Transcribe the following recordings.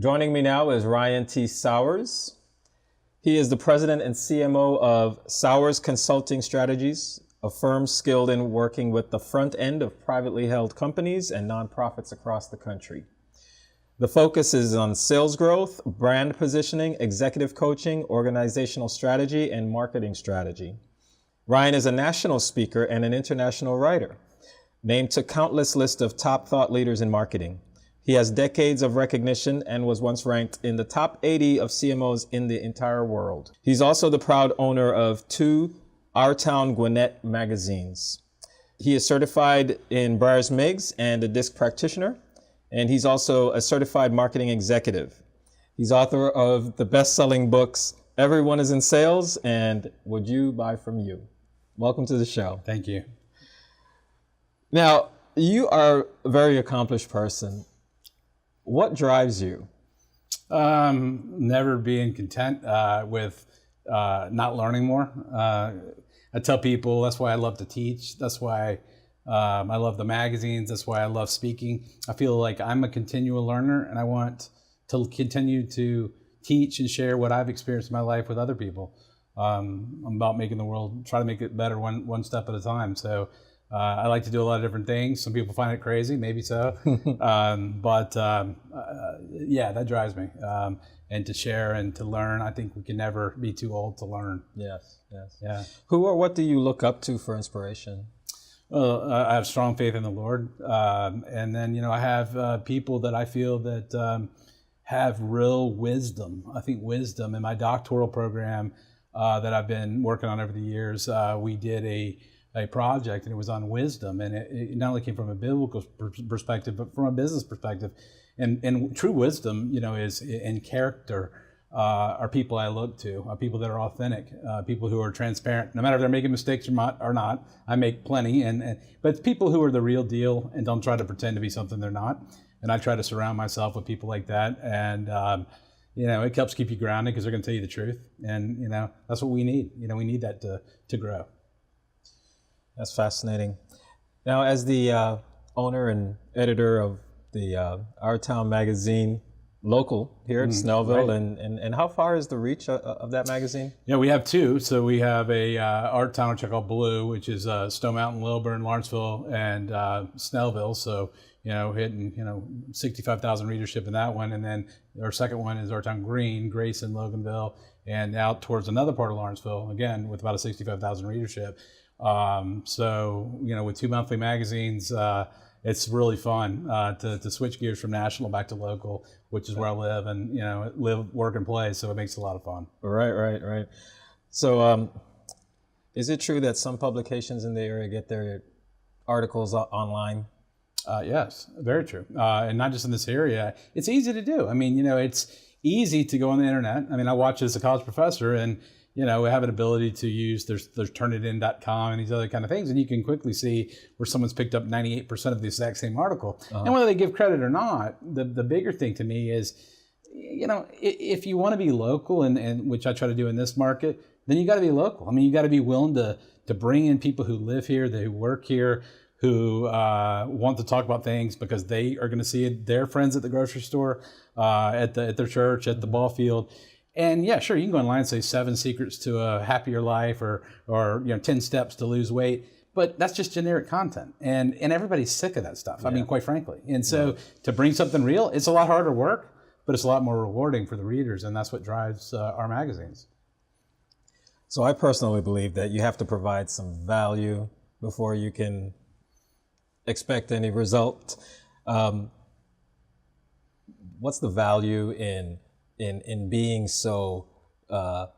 Joining me now is Ryan T. Sauers. He is the president and CMO of Sauers Consulting Strategies, a firm skilled in working with the front end of privately held companies and nonprofits across the country. The focus is on sales growth, brand positioning, executive coaching, organizational strategy, and marketing strategy. Ryan is a national speaker and an international writer, named to countless lists of top thought leaders in marketing. He has decades of recognition and was once ranked in the top 80 of CMOs in the entire world. He's also the proud owner of 2 Our Town Gwinnett magazines. He is certified in Myers-Briggs and a DISC practitioner, and he's also a certified marketing executive. He's author of the best-selling books, Everyone is in Sales and Would You Buy From You? Welcome to the show. Thank you. Now, you are a very accomplished person. What drives you? Never being content with not learning more. I tell people that's why I love to teach. That's why I love the magazines. That's why I love speaking. I feel like I'm a continual learner, and I want to continue to teach and share what I've experienced in my life with other people. I'm about making the world, try to make it better one step at a time. So I like to do a lot of different things. Some people find it crazy, maybe so. Yeah, that drives me. And to share and to learn, I think we can never be too old to learn. Yes, yes. Yeah. Who or what do you look up to for inspiration? Well, I have strong faith in the Lord. And then, I have people that I feel that have real wisdom. I think wisdom in my doctoral program that I've been working on over the years, we did a project, and it was on wisdom, and it not only came from a biblical perspective, but from a business perspective. And true wisdom, is in character, are people I look to, are people that are authentic, people who are transparent, no matter if they're making mistakes or not. I make plenty, but it's people who are the real deal and don't try to pretend to be something they're not. And I try to surround myself with people like that, and it helps keep you grounded because they're going to tell you the truth, and that's what we need. We need that to grow. That's fascinating. Now, as the owner and editor of the Our Town magazine, local here at Snellville, right. and how far is the reach of that magazine? Yeah, we have 2. So we have a Our Town, which I call Blue, which is Stone Mountain, Lilburn, Lawrenceville, and Snellville. So hitting 65,000 readership in that one, and then our second one is Our Town Green, Grayson, Loganville, and out towards another part of Lawrenceville, again with about a 65,000 readership. So with 2 monthly magazines, it's really fun to switch gears from national back to local, which is where I live and live, work, and play. So it makes it a lot of fun. Right. So is it true that some publications in the area get their articles online? Yes, very true. And not just in this area. It's easy to do. I mean, it's easy to go on the internet. I mean, I watch as a college professor, and we have an ability to use, there's turnitin.com and these other kind of things, and you can quickly see where someone's picked up 98% of the exact same article. Uh-huh. And whether they give credit or not, the bigger thing to me is, if you want to be local, and which I try to do in this market, then you got to be local. I mean, you got to be willing to bring in people who live here, who work here, who want to talk about things because they are going to see their friends at the grocery store, at their church, at the ball field. And yeah, sure, you can go online and say 7 secrets to a happier life or 10 steps to lose weight, but that's just generic content. And everybody's sick of that stuff. Yeah. I mean, quite frankly. And so to bring something real, it's a lot harder work, but it's a lot more rewarding for the readers, and that's what drives our magazines. So I personally believe that you have to provide some value before you can expect any result. What's the value in being so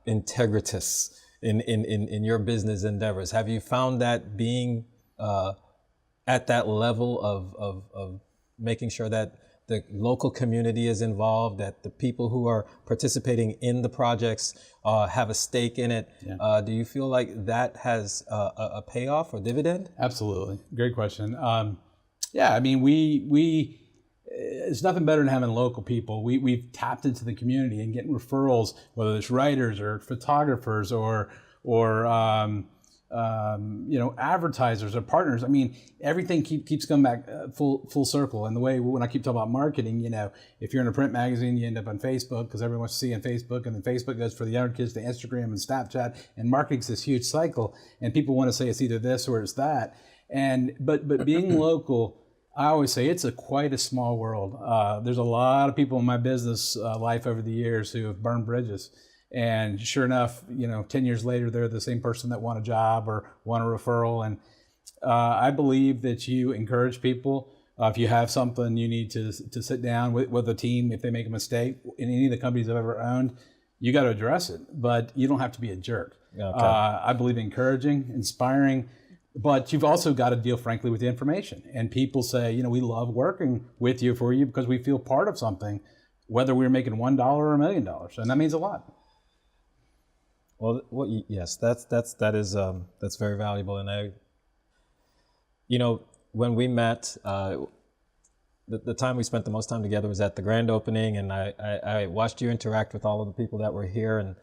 integritous in your business endeavors? Have you found that being at that level of making sure that the local community is involved, that the people who are participating in the projects have a stake in it? Yeah. Do you feel like that has a payoff or dividend? Absolutely. Great question. Yeah, I mean, we it's nothing better than having local people. We've tapped into the community and getting referrals, whether it's writers or photographers or advertisers or partners. I mean, everything keeps coming back full circle. And the way when I keep talking about marketing, if you're in a print magazine, you end up on Facebook because everyone wants to see on Facebook, and then Facebook goes for the younger kids to Instagram and Snapchat, and marketing's this huge cycle. And people want to say it's either this or it's that. And but being local, I always say it's quite a small world. There's a lot of people in my business life over the years who have burned bridges. And sure enough, 10 years later, they're the same person that want a job or want a referral. And I believe that you encourage people. If you have something, you need to sit down with a team. If they make a mistake in any of the companies I've ever owned, you got to address it. But you don't have to be a jerk. Okay. I believe encouraging, inspiring, but you've also got to deal frankly with the information. And people say, we love working with you for you because we feel part of something, whether we're making $1 or $1 million. And that means a lot. Well, yes, that's very valuable. And when we met, the time we spent the most time together was at the grand opening, and I watched you interact with all of the people that were here, and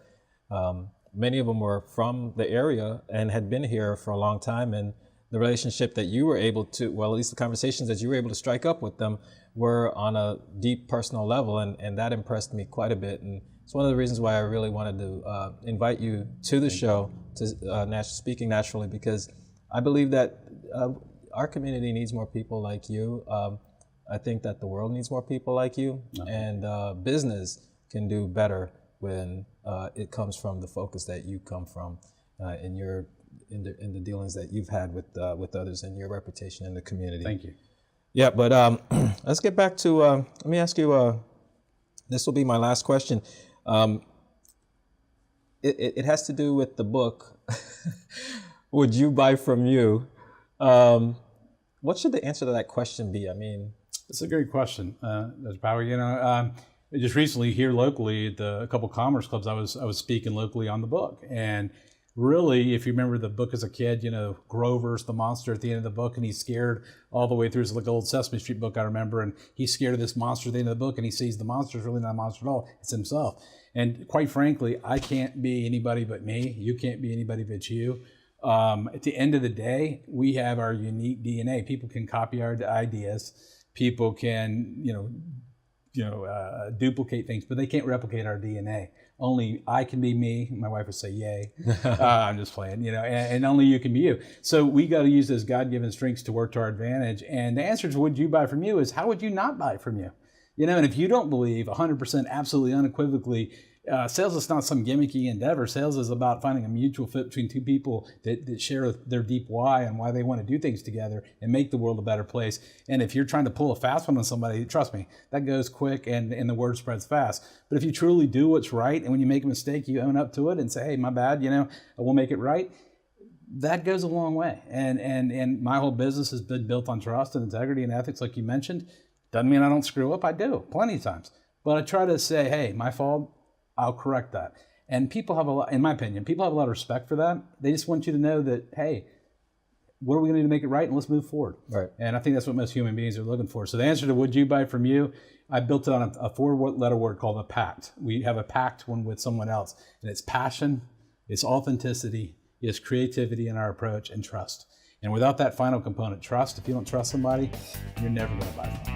many of them were from the area and had been here for a long time. And the relationship that you were able to, well, at least the conversations that you were able to strike up with them were on a deep personal level, and that impressed me quite a bit. And it's one of the reasons why I really wanted to invite you to the show, to Speaking Naturally, because I believe that our community needs more people like you. I think that the world needs more people like you, and business can do better when it comes from the focus that you come from in the dealings that you've had with others and your reputation in the community. Thank you. Yeah, but let's get back to. Let me ask you. This will be my last question. It has to do with the book. Would you buy from you? What should the answer to that question be? I mean, it's a great question, Dr. Power. Just recently here locally at a couple commerce clubs, I was speaking locally on the book, and really, if you remember the book as a kid, Grover's the monster at the end of the book, and he's scared all the way through. It's like an old Sesame Street book I remember, and he's scared of this monster at the end of the book, and he sees the monster is really not a monster at all. It's himself. And quite frankly, I can't be anybody but me. You can't be anybody but you. At the end of the day, we have our unique DNA. People can copy our ideas. People can, duplicate things, but they can't replicate our DNA. Only I can be me. My wife would say, yay. I'm just playing, and only you can be you. So we got to use those God-given strengths to work to our advantage. And the answer to would you buy from you is how would you not buy from you? And if you don't believe 100% absolutely unequivocally, sales is not some gimmicky endeavor. Sales is about finding a mutual fit between two people that share their deep why and why they want to do things together and make the world a better place. And if you're trying to pull a fast one on somebody, trust me, that goes quick and the word spreads fast. But if you truly do what's right, and when you make a mistake, you own up to it and say, hey, my bad, we'll make it right. That goes a long way. And my whole business has been built on trust and integrity and ethics, like you mentioned. Doesn't mean I don't screw up. I do plenty of times. But I try to say, hey, my fault, I'll correct that. And people have in my opinion, people have a lot of respect for that. They just want you to know that, hey, what are we going to do to make it right? And let's move forward. Right. And I think that's what most human beings are looking for. So the answer to would you buy from you, I built it on a 4-letter word called a pact. We have a pact one with someone else. And it's passion, it's authenticity, it's creativity in our approach, and trust. And without that final component, trust, if you don't trust somebody, you're never going to buy from them.